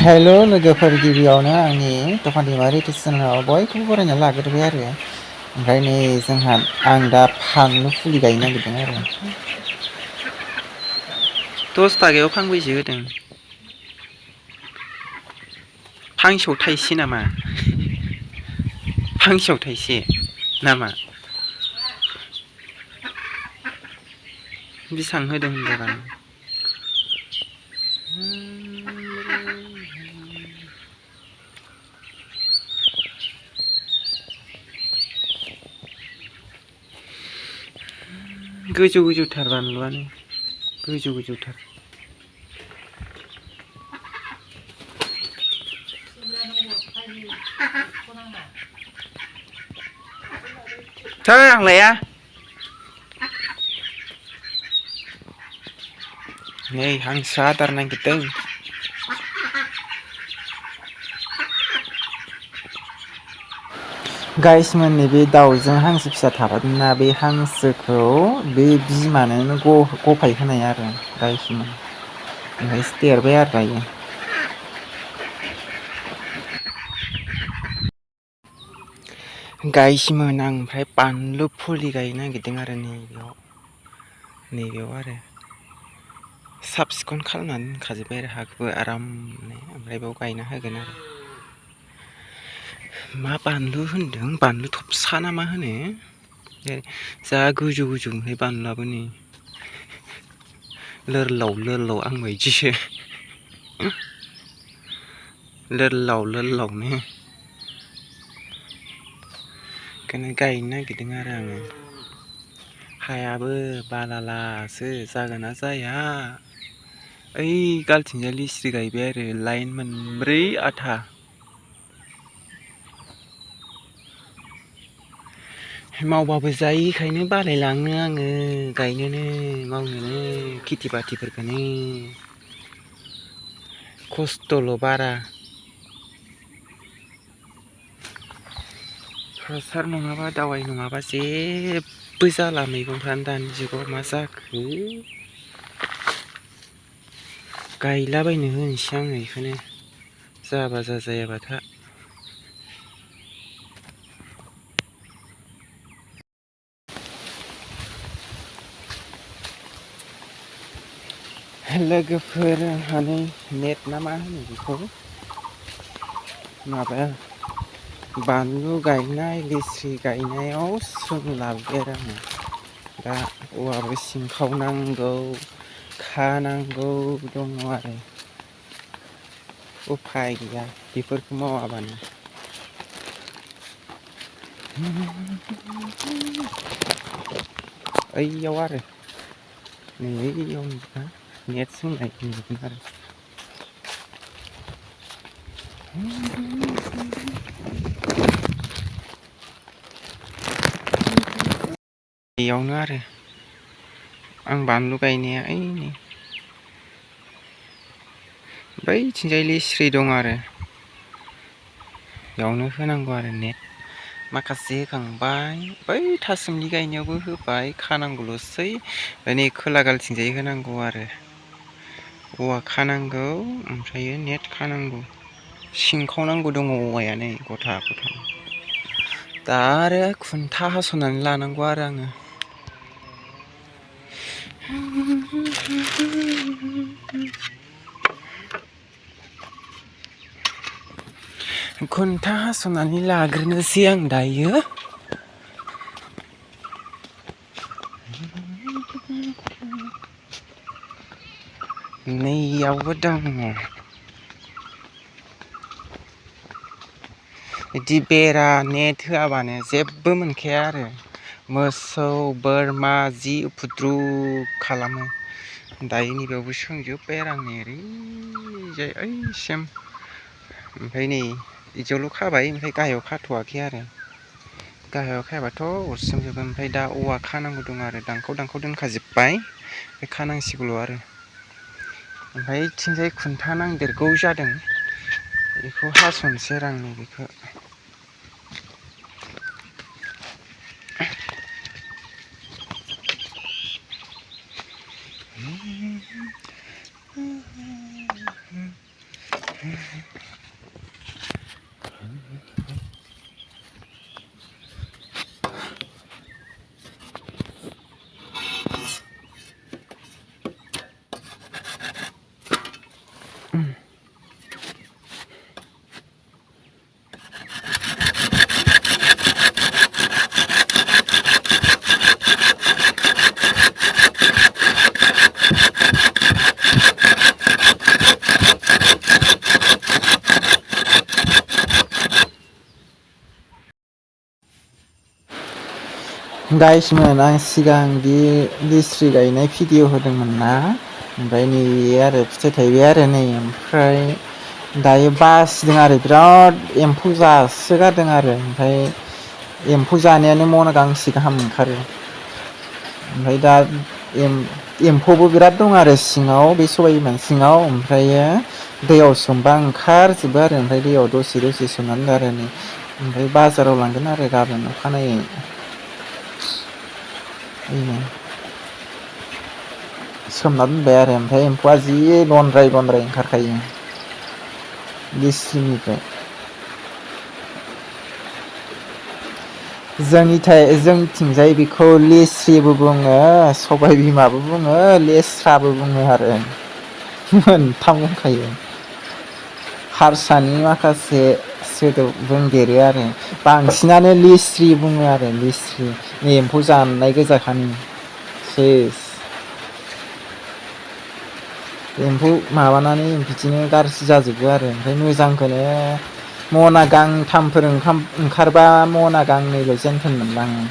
हेल' लोगोफोर गिबियावनो आंनि दखान दैमारि चेनेलाव बयखौबो बरायना लाग्रोबाय आरो ओमफ्राय नै जोंहा आं दा फानलु फुलि गायनो नागिरदों आरो 10 थाखायाव फांबैसे होदों फांसेयाव थाइसे नामा फांसेयाव थाइसे नामा बेसेबां होदों होनदों गोजौ गोजौथार बानलुआनो गोजौ गोजौथार थै आं लाया नै हांसोआ आदार नागिरदों गाइसमोन नैबे दाउजों हांसो फिसा थाफादोंना बे हांसोखौ बे बिमानोनो गफाय होनाय आरो गाइसमोन ओमफ्राय देरबाय आरो दायो गाइसमोन आं ओमफ्राय बानलु फुलि गायनो नागिरदों आरो नैबेयाव आरो साब सिखोन खालामनानै दोनखाजोब्बाय आरो हाखौबो आरामनो ओमफ्राय बेयाव गायना होगोन आरो मा बानलु होनदों बानलु थबसा ना मा होनो जा गोजौ गोजौ ओमफ्राय बानलुआबो नै लोरलाव आं बायदिसो लोरलावनो बेखौनो गायनो नागिरदों आरो आङो हायाबो बालालासो जागोन ना जाया ओइ गालथिंजाय लिस्रि गायबाय आरो लाइन मोनब्रै आथा मावबाबो जायिखायनो बालायलाङो आङो गायनोनो मावनोनो खेथि बाथिफोरखौनो खस्थ'ल' बारा हासार नङाबा दावाइ नङाबा जेबो जाला मैगंफ्रानो दानि जुगाव मा जाखो गायलाबायनो होनोसै आङो बेखौनो जाबा जायाबाथा लोगोफोर आंहानै नेट ना मा होनो बेखौ माबाया बानलु गायनाय लिस्रि गायनायाव सोलाबबाय आरो आङो दा औवाबो सिंखावनांगौ खानांगौ दङ आरो उफाय गैया बेफोरखौ मावाबानो ओइयाव आरो नै ओइयाव नेट सोंनाय नुगोन आरो बेयावनो आरो आं बानलु गायनाया ओइ नै बैथिंजाय लिस्रि दं आरो बेयावनो होनांगौ आरो नेट माखासे होखांबाय बै थासुमलि गायनायावबो होबाय खानांगौल'सै नै खोला गालथिंजाय होनांगौ आरो औवा खानांगौ ओमफ्रायो नेट खानांगौ सिंखावनांगौ दङ औवायानो गथा गथा दा आरो खुन्था हास'नानै लानांगौ आरो आङो खुन्था हास'नानै लाग्रोनोसै आं दायो नैयावबो दङ बिदि बेरा नेट होआबानो जेबो मोनखाया आरो मोसौ बोरमा जि उफुद्रुग खालामो दायो नैबेयावबो सोंजोब्बाय आरो आं ओरैजाय ओइसिम ओमफ्राय नै बिदियावल' खाबाय ओमफ्राय गाहायाव खाथ'वाखै आरो गाहायाव खायाबाथ' अरसोमजोबगोन ओमफ्राय दा औवा खानांगौ दं आरो दानखाव दोनखाजोब्बाय ओमफ्राय खानांसिगौल' आरो ओमफ्राय इथिंजाय खुन्था नांदेरगौ जादों बेखौ हास'नोसै आरो आं नैबेखौ गाइसमोन आं सिगां बे लिस्रि गायनाय भिडिअ होदोंमोन ना, ओमफ्राय नै आरो फिथाइ थाइबाय आरो नै, ओमफ्राय दायो बासिदों आरो बिराद एम्फौ जासोगारदों आरो, ओमफ्राय एम्फौ जानायानो मना गांसे गाहाम ओंखारो। ओमफ्राय दा एम्फौबो बिराद दं आरो सिङाव, बे सबाय बिमानि सिङाव, ओमफ्रायो दैयाव सोमबा ओंखारजोबो आरो, ओमफ्राय दैयाव दसे दसे सोमनानै आरो नै, ओमफ्राय बाजाराव लांगोन आरो गाबोन अखानायै। सोमना दोनबाय आरो, ओमफ्राय एम्फौआ जि दनद्राय दनद्राय ओंखारखायो लिस्रिनिफ्राय। जोंनिथिंजाय बेखौ लेस्रिबो बुङो, सबाय बिमाबो बुङो, लेस्राबो बुङो आरो मोनथाम बुंखायो। हारसानि माखासे सोदोब बुंदेरो आरो बांसिनानो लिस्रि बुङो आरो, लिस्रि एम्फौ जानाय गोजाखानि सेस एम्फौ माबानानै बिदिनो गाज्रि जाजोबो आरो, ओमफ्राय मोजांखौनो मना गांथामफोर ओंखारबा मना गांनैल' जेनथेन मोनलाङो।